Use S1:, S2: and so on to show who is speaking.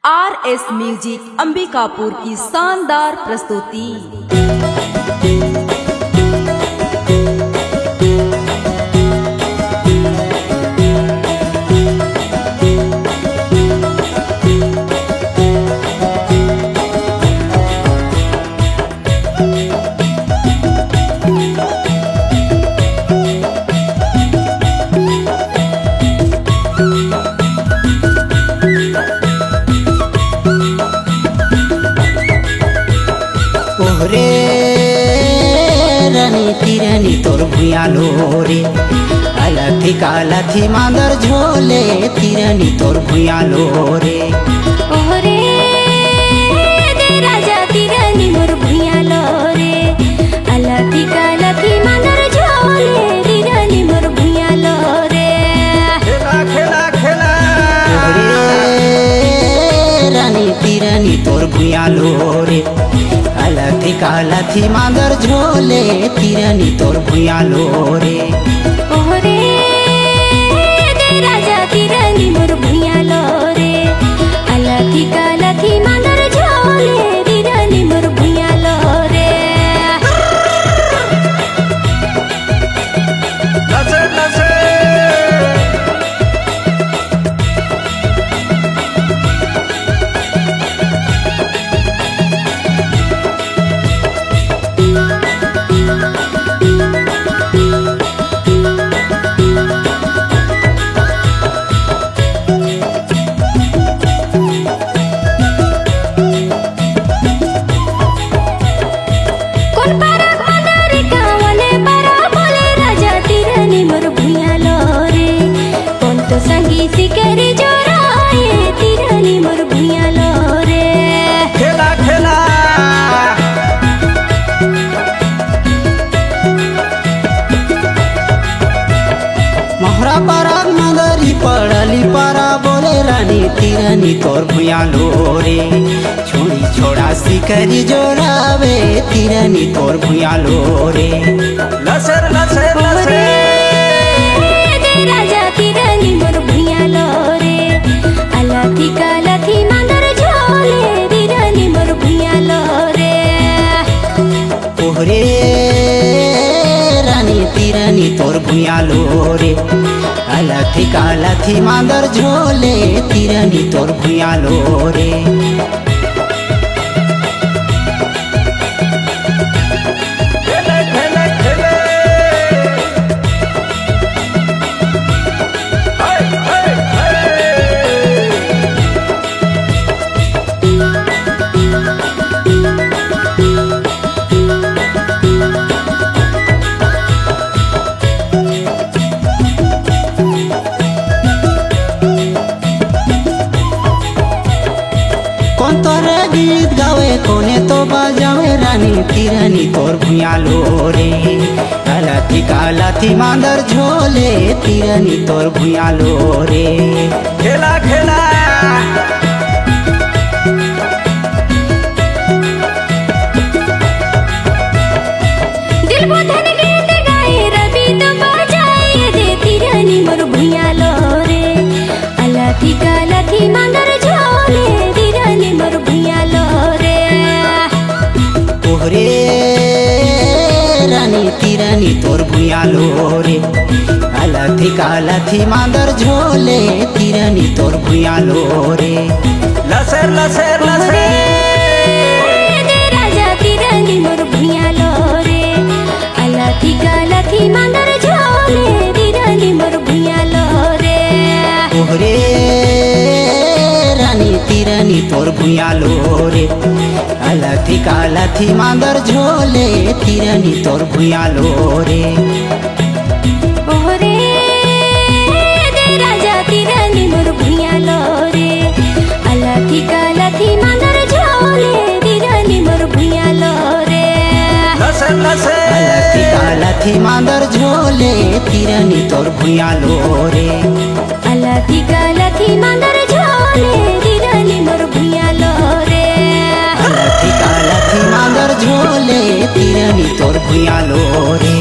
S1: RS music Ambikapur की शानदार प्रस्तुति।
S2: रे रानी तिरानी तोर भुयालो रे अलथी कालथी मांदर झोले तिरानी तोर भुयालो रे
S3: ओहरे दे राजा तिरानी मोर भुयालो रे अलथी कालथी मांदर झोले तिरानी मोर भुयालो रे
S2: खेला खेला खेला रे रानी तिरानी तोर भुयालो रे अलथी कालथी मांदर झोले तिरानी तोर भुयालो रे
S3: ओहरे दे राजा तिरानी मोर भुयालो रे अलथी कालथी मांदर झोले तिरानी मोर भुयालो रे
S2: नसे नसे सिकरी जोराए तिरानी मोर भुयालो रे खेला खेला मोहरा पारा मगरी पड़ली पारा बोले रानी तिरानी तोर भुयालो रे छोड़ी छोड़ा सिकरी जोरावे तिरानी तोर भुयालो रे लसर लसर लसर
S3: राजा तिरानी मोर भुयालो रे अलथी कालथी मांदर झोले तिरानी मोर भुयालो रे
S2: ओहरे रानी तिरानी तोर भुयालो रे अलथी कालथी मांदर झोले तिरानी तोर भुयालो रे कौन तोरे गीत गावे कोने तो बजावे रानी तिरानी तोर भुयालो रे अलथी कालथी मांदर झोले तिरानी तोर भुयालो रे खेला खेला
S3: दिल बोधन गीत गाए रवि तो बजाए दे तिरानी मोर भुयालो रे अलथी कालथी मांदर झोले तिरानी मोर भुयालो रे
S2: ओहरे रानी तिरानी तोर भुयालो रे अलथी कालथी मांदर झोले तिरानी तोर भुयालो रे लसर लसर लसर
S3: दे राजा तिरानी मोर भुयालो रे अलथी कालथी मांदर झोले तिरानी मोर भुयालो रे
S2: ओहरे रानी तिरानी तोर भुयालो रे अलथी कालथी मांदर झोले तिरानी तोर भुयालो रे
S3: ओहरे दे राजा तिरानी मोर भुयालो रे अलथी कालथी मांदर झोले तिरानी मोर भुयालो रे
S2: अलथी कालथी मांदर झोले तिरानी तोर भुयालो रे
S3: अलथी कालथी मांदर झोले तिरानी मोर भुयालो रे
S2: अलथी कालथी मांदर झोले तिरानी तोर भुयालो रे।